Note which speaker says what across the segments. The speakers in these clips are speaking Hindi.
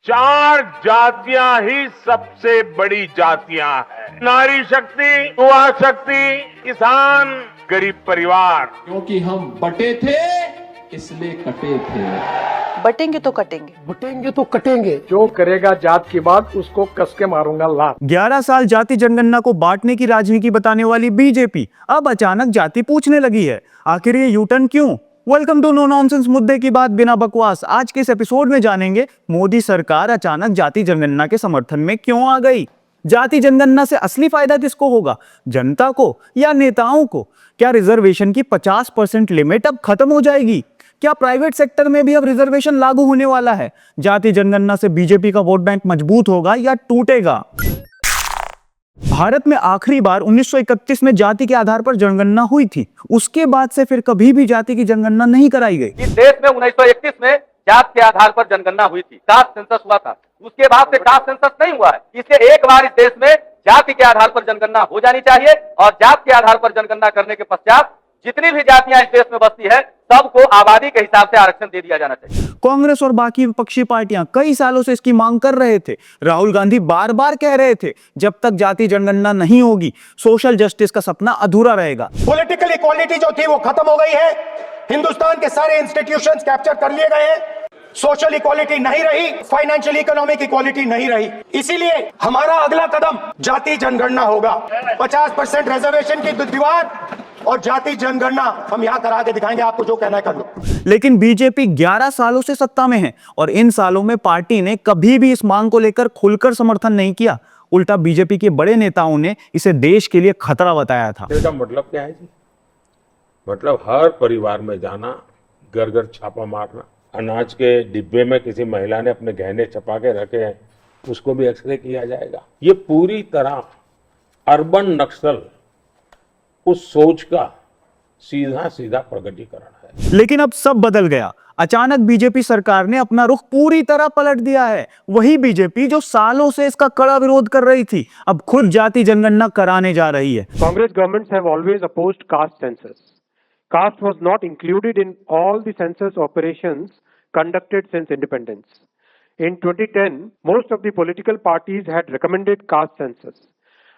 Speaker 1: 4 जातियां ही सबसे बड़ी जातियां हैं। नारी शक्ति, युवा शक्ति, किसान, गरीब परिवार।
Speaker 2: क्योंकि हम बटे थे इसलिए कटे थे।
Speaker 3: बटेंगे तो कटेंगे,
Speaker 4: बटेंगे तो कटेंगे।
Speaker 5: जो करेगा जात की बात उसको कस के मारूंगा लात।
Speaker 6: 11 साल जाति जनगणना को बांटने की राजनीति बताने वाली बीजेपी अब अचानक जाति पूछने लगी है। आखिर ये यूटर्न क्यों? वेलकम टू नो नॉनसेंस, मुद्दे की बात बिना बकवास। आज के इस एपिसोड में जानेंगे मोदी सरकार अचानक जाति जनगणना के समर्थन में क्यों आ गई। जाति जनगणना से असली फायदा किसको होगा, जनता को या नेताओं को? क्या रिजर्वेशन की 50% लिमिट अब खत्म हो जाएगी? क्या प्राइवेट सेक्टर में भी अब रिजर्वेशन लागू होने वाला है? जाति जनगणना से बीजेपी का वोट बैंक मजबूत होगा या टूटेगा? भारत में आखिरी बार 1931 में जाति के आधार पर जनगणना हुई थी। उसके बाद से फिर कभी भी जाति की जनगणना नहीं कराई गई।
Speaker 7: इस देश में 1931 में जात के आधार पर जनगणना हुई थी, कास्ट सेंसस हुआ था। उसके बाद से कास्ट सेंसस नहीं हुआ है। इसलिए एक बार इस देश में जाति के आधार पर जनगणना हो जानी चाहिए और जात के आधार पर जनगणना करने के पश्चात जितनी भी जातियां इस देश में बसती है सबको आबादी के हिसाब से आरक्षण दे दिया जाना चाहिए।
Speaker 6: कांग्रेस और बाकी विपक्षी पार्टियां कई सालों से इसकी मांग कर रहे थे। राहुल गांधी बार बार कह रहे थे जब तक जाति जनगणना नहीं होगी सोशल जस्टिस का सपना अधूरा रहेगा।
Speaker 4: पॉलिटिकल इक्वालिटी जो थी वो खत्म हो गई है। हिंदुस्तान के सारे इंस्टीट्यूशंस कैप्चर कर लिए गए हैं। सोशल इक्वालिटी नहीं रही, फाइनेंशियल इकोनॉमिक इक्वालिटी नहीं रही। इसीलिए हमारा अगला कदम जाति जनगणना होगा। 50% रिजर्वेशन की दीवार और जाति जनगणना हम यहां करा के दिखाएंगे। आपको जो कहना है कर लो।
Speaker 6: लेकिन बीजेपी 11 सालों से सत्ता में है और इन सालों में पार्टी ने कभी भी इस मांग को लेकर खुलकर समर्थन नहीं किया। उल्टा बीजेपी के बड़े नेताओं ने इसे देश के लिए खतरा बताया था।
Speaker 1: इसका मतलब क्या है जी? मतलब हर परिवार में जाना, घर घर छापा मारना, अनाज के डिब्बे में किसी महिला ने अपने गहने छपा के रखे हैं उसको भी एक्सरे किया जाएगा। ये पूरी तरह अर्बन नक्सल उस सोच का सीधा सीधा प्रकटीकरण है।
Speaker 6: लेकिन अब सब बदल गया। अचानक बीजेपी सरकार ने अपना रुख पूरी तरह पलट दिया है। वही बीजेपी जो सालों से इसका कड़ा विरोध कर रही थी अब खुद जाति जनगणना कराने जा रही है।
Speaker 5: Congress governments have always opposed caste census. Caste was not included in all the census operations conducted since independence. In 2010, most of the political parties had recommended caste census.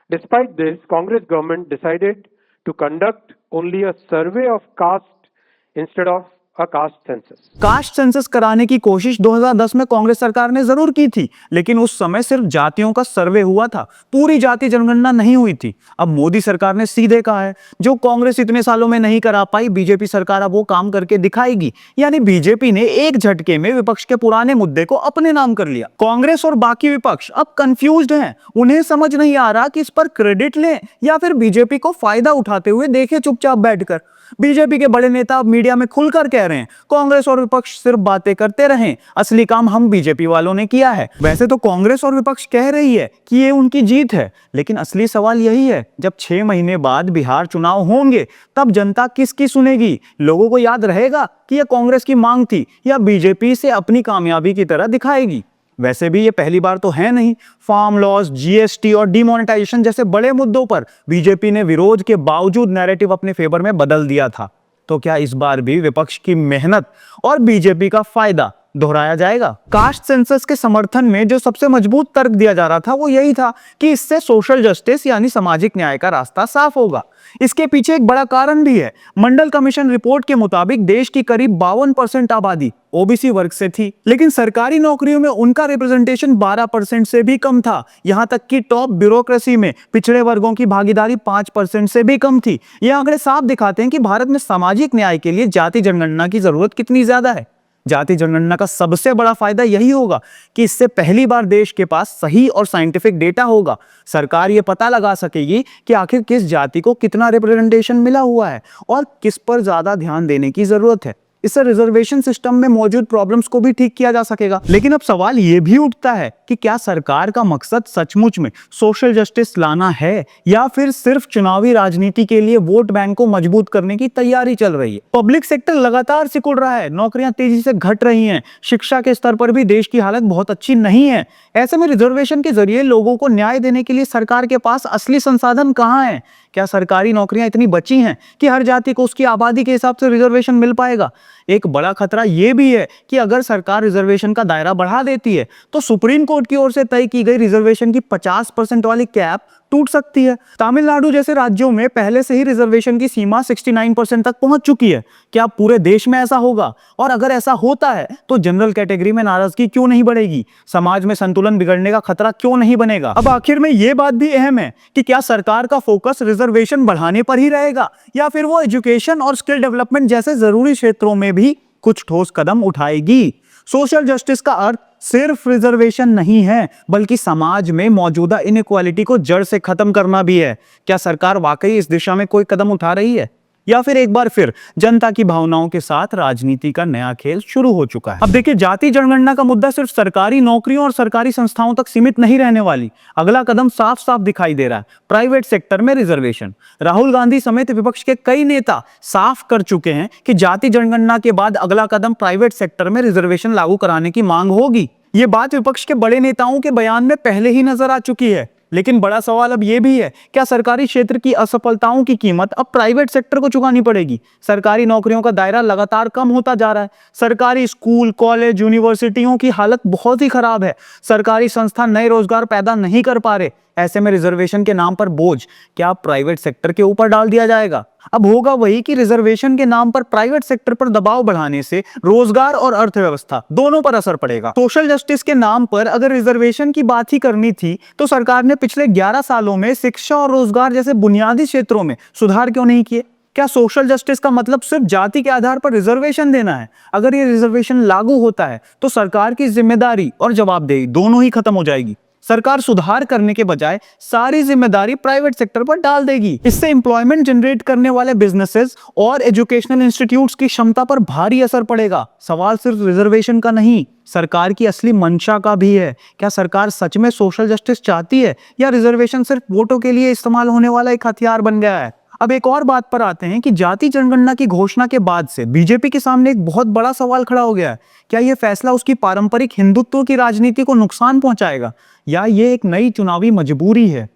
Speaker 5: Despite this, Congress government decided to conduct only a survey of caste instead of a caste census.
Speaker 6: Caste census कराने की कोशिश 2010 में कांग्रेस सरकार ने जरूर की थी, लेकिन उस समय सिर्फ जातियों का सर्वे हुआ था, पूरी जाति जनगणना नहीं हुई थी। अब मोदी सरकार ने सीधे कहा है जो कांग्रेस इतने सालों में नहीं करा पाई बीजेपी सरकार अब वो काम करके दिखाएगी। यानी बीजेपी ने एक झटके में विपक्ष के पुराने मुद्दे को अपने नाम कर लिया। कांग्रेस और बाकी विपक्ष अब कंफ्यूज्ड हैं। उन्हें समझ नहीं आ रहा कि इस पर क्रेडिट लें या फिर बीजेपी को फायदा उठाते हुए देखे चुपचाप बैठकर। बीजेपी के बड़े नेता अब मीडिया में खुलकर कह रहे हैं कांग्रेस और विपक्ष सिर्फ बातें करते रहें, असली काम हम बीजेपी वालों ने किया है। वैसे तो कांग्रेस और विपक्ष कह रही है कि ये उनकी जीत है, लेकिन असली सवाल यही है जब 6 महीने बाद बिहार चुनाव होंगे तब जनता किसकी सुनेगी? लोगों को याद रहेगा कि यह कांग्रेस की मांग थी या बीजेपी से अपनी कामयाबी की तरह दिखाएगी? वैसे भी ये पहली बार तो है नहीं। फार्म लॉस, जीएसटी और डिमोनेटाइजेशन जैसे बड़े मुद्दों पर बीजेपी ने विरोध के बावजूद नैरेटिव अपने फेवर में बदल दिया था। तो क्या इस बार भी विपक्ष की मेहनत और बीजेपी का फायदा दोहराया जाएगा? कास्ट सेंसस के समर्थन में जो सबसे मजबूत तर्क दिया जा रहा था वो यही था कि इससे सोशल जस्टिस यानी सामाजिक न्याय का रास्ता साफ होगा। इसके पीछे एक बड़ा कारण भी है। मंडल कमीशन रिपोर्ट के मुताबिक देश की करीब 52% आबादी ओबीसी वर्ग से थी, लेकिन सरकारी नौकरियों में उनका रिप्रेजेंटेशन 12% से भी कम था। यहां तक कि टॉप ब्यूरोक्रेसी में पिछड़े वर्गों की भागीदारी 5% से भी कम थी। ये आंकड़े साफ दिखाते हैं कि भारत में सामाजिक न्याय के लिए जाति जनगणना की जरूरत कितनी ज्यादा है। जाति जनगणना का सबसे बड़ा फायदा यही होगा कि इससे पहली बार देश के पास सही और साइंटिफिक डेटा होगा। सरकार ये पता लगा सकेगी कि आखिर किस जाति को कितना रिप्रेजेंटेशन मिला हुआ है और किस पर ज्यादा ध्यान देने की जरूरत है। इससे रिजर्वेशन सिस्टम में मौजूद प्रॉब्लम्स को भी ठीक किया जा सकेगा। लेकिन अब सवाल ये भी उठता है कि क्या सरकार का मकसद सचमुच में सोशल जस्टिस लाना है या फिर सिर्फ चुनावी राजनीति के लिए वोट बैंक को मजबूत करने की तैयारी चल रही है। पब्लिक सेक्टर लगातार सिकुड़ रहा है, नौकरियां तेजी से घट रही हैं, शिक्षा के स्तर पर भी देश की हालत बहुत अच्छी नहीं है। ऐसे में रिजर्वेशन के जरिए लोगों को न्याय देने के लिए सरकार के पास असली संसाधन कहाँ है? क्या सरकारी नौकरियां इतनी बची हैं कि हर जाति को उसकी आबादी के हिसाब से रिजर्वेशन मिल पाएगा? एक बड़ा खतरा यह भी है कि अगर सरकार रिजर्वेशन का दायरा बढ़ा देती है तो सुप्रीम कोर्ट की ओर से तय की गई रिजर्वेशन की 50% वाली कैप टूट सकती है। तमिलनाडु जैसे राज्यों में पहले से ही रिजर्वेशन की सीमा 69% तक पहुंच चुकी है। क्या पूरे देश में ऐसा होगा? और अगर ऐसा होता है तो जनरल कैटेगरी में नाराजगी क्यों नहीं बढ़ेगी? समाज में संतुलन बिगड़ने का खतरा क्यों नहीं बनेगा? अब आखिर में यह बात भी अहम है कि क्या सरकार का फोकस रिजर्वेशन बढ़ाने पर ही रहेगा या फिर वो एजुकेशन और स्किल डेवलपमेंट जैसे जरूरी क्षेत्रों में भी कुछ ठोस कदम उठाएगी? सोशल जस्टिस का अर्थ सिर्फ रिजर्वेशन नहीं है, बल्कि समाज में मौजूदा इनइक्वालिटी को जड़ से खत्म करना भी है। क्या सरकार वाकई इस दिशा में कोई कदम उठा रही है या फिर एक बार फिर जनता की भावनाओं के साथ राजनीति का नया खेल शुरू हो चुका है? अब देखिए, जाति जनगणना का मुद्दा सिर्फ सरकारी नौकरियों और सरकारी संस्थाओं तक सीमित नहीं रहने वाली। अगला कदम साफ साफ दिखाई दे रहा है, प्राइवेट सेक्टर में रिजर्वेशन। राहुल गांधी समेत विपक्ष के कई नेता साफ कर चुके हैं कि जाति जनगणना के बाद अगला कदम प्राइवेट सेक्टर में रिजर्वेशन लागू कराने की मांग होगी। ये बात विपक्ष के बड़े नेताओं के बयान में पहले ही नजर आ चुकी है। लेकिन बड़ा सवाल अब यह भी है, क्या सरकारी क्षेत्र की असफलताओं की कीमत अब प्राइवेट सेक्टर को चुकानी पड़ेगी? सरकारी नौकरियों का दायरा लगातार कम होता जा रहा है। सरकारी स्कूल, कॉलेज, यूनिवर्सिटियों की हालत बहुत ही खराब है। सरकारी संस्था नए रोजगार पैदा नहीं कर पा रहे। ऐसे में रिजर्वेशन के नाम पर बोझ क्या प्राइवेट सेक्टर के ऊपर डाल दिया जाएगा? अब होगा वही कि रिजर्वेशन के नाम पर प्राइवेट सेक्टर पर दबाव बढ़ाने से रोजगार और अर्थव्यवस्था दोनों पर असर पड़ेगा। सोशल जस्टिस के नाम पर अगर रिजर्वेशन की बात ही करनी थी तो सरकार ने पिछले 11 सालों में शिक्षा और रोजगार जैसे बुनियादी क्षेत्रों में सुधार क्यों नहीं किए? क्या सोशल जस्टिस का मतलब सिर्फ जाति के आधार पर रिजर्वेशन देना है? अगर ये रिजर्वेशन लागू होता है तो सरकार की जिम्मेदारी और जवाबदेही दोनों ही खत्म हो जाएगी। सरकार सुधार करने के बजाय सारी जिम्मेदारी प्राइवेट सेक्टर पर डाल देगी। इससे एम्प्लॉयमेंट जनरेट करने वाले बिजनेसेस और एजुकेशनल इंस्टीट्यूट्स की क्षमता पर भारी असर पड़ेगा। सवाल सिर्फ रिजर्वेशन का नहीं, सरकार की असली मंशा का भी है। क्या सरकार सच में सोशल जस्टिस चाहती है या रिजर्वेशन सिर्फ वोटों के लिए इस्तेमाल होने वाला एक हथियार बन गया है? अब एक और बात पर आते हैं कि जाति जनगणना की घोषणा के बाद से बीजेपी के सामने एक बहुत बड़ा सवाल खड़ा हो गया है। क्या यह फैसला उसकी पारंपरिक हिंदुत्व की राजनीति को नुकसान पहुंचाएगा या ये एक नई चुनावी मजबूरी है?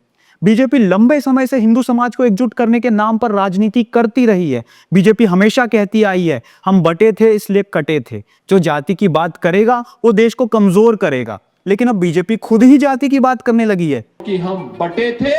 Speaker 6: बीजेपी लंबे समय से हिंदू समाज को एकजुट करने के नाम पर राजनीति करती रही है। बीजेपी हमेशा कहती आई है, हम बटे थे इसलिए कटे थे। जो जाति की बात करेगा वो देश को कमजोर करेगा। लेकिन अब बीजेपी खुद ही जाति की बात करने लगी है
Speaker 2: कि हम बटे थे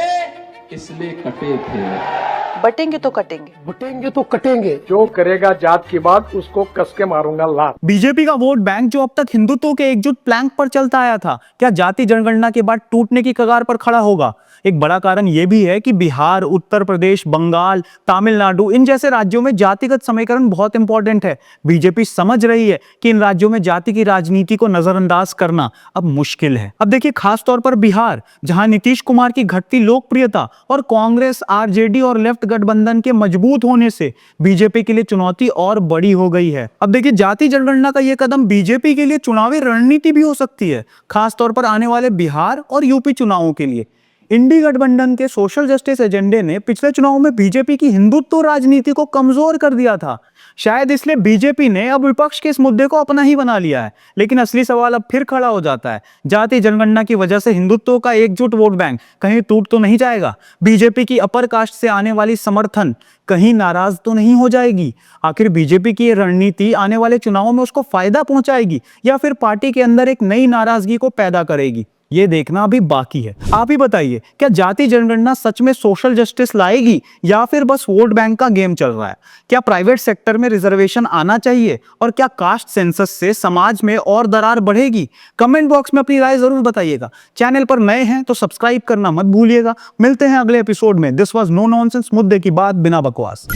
Speaker 2: इसलिए कटे थे।
Speaker 3: बटेंगे तो कटेंगे।
Speaker 8: बटेंगे तो कटेंगे। जो करेगा जात की बात उसको कस के मारूंगा लात।
Speaker 6: बीजेपी का वोट बैंक जो अब तक हिंदुत्व के एकजुट प्लैंक पर चलता आया था, क्या जाति जनगणना के बाद टूटने की कगार पर खड़ा होगा? एक बड़ा कारण यह भी है कि बिहार, उत्तर प्रदेश, बंगाल, तमिलनाडु इन जैसे राज्यों में जातिगत समीकरण बहुत इंपॉर्टेंट है। बीजेपी समझ रही है कि इन राज्यों में जाति की राजनीति को नजरअंदाज करना अब मुश्किल है। अब देखिए, खास तौर पर बिहार, जहां नीतीश कुमार की घटती लोकप्रियता और कांग्रेस, आरजेडी और लेफ्ट गठबंधन के मजबूत होने से बीजेपी के लिए चुनौती और बड़ी हो गई है। अब देखिए, जाति जनगणना का यह कदम बीजेपी के लिए चुनावी रणनीति भी हो सकती है, खास तौर पर आने वाले बिहार और यूपी चुनावों के लिए। इंडी गठबंधन के सोशल जस्टिस एजेंडे ने पिछले चुनाव में बीजेपी की हिंदुत्व राजनीति को कमजोर कर दिया था। शायद इसलिए बीजेपी ने अब विपक्ष के इस मुद्दे को अपना ही बना लिया है। लेकिन असली सवाल अब फिर खड़ा हो जाता है, जाति जनगणना की वजह से हिंदुत्व का एकजुट वोट बैंक कहीं टूट तो नहीं जाएगा? बीजेपी की अपर कास्ट से आने वाली समर्थन कहीं नाराज तो नहीं हो जाएगी? आखिर बीजेपी की ये रणनीति आने वाले चुनावों में उसको फायदा पहुंचाएगी या फिर पार्टी के अंदर एक नई नाराजगी को पैदा करेगी? ये देखना अभी बाकी है। आप ही बताइए, क्या जाति जनगणना सच में सोशल जस्टिस लाएगी या फिर बस वोट बैंक का गेम चल रहा है? क्या प्राइवेट सेक्टर में रिजर्वेशन आना चाहिए और क्या कास्ट सेंसस से समाज में और दरार बढ़ेगी? कमेंट बॉक्स में अपनी राय जरूर बताइएगा। चैनल पर नए हैं तो सब्सक्राइब करना मत भूलिएगा। मिलते हैं अगले एपिसोड में। दिस वाज नो नॉनसेंस, मुद्दे की बात बिना बकवास।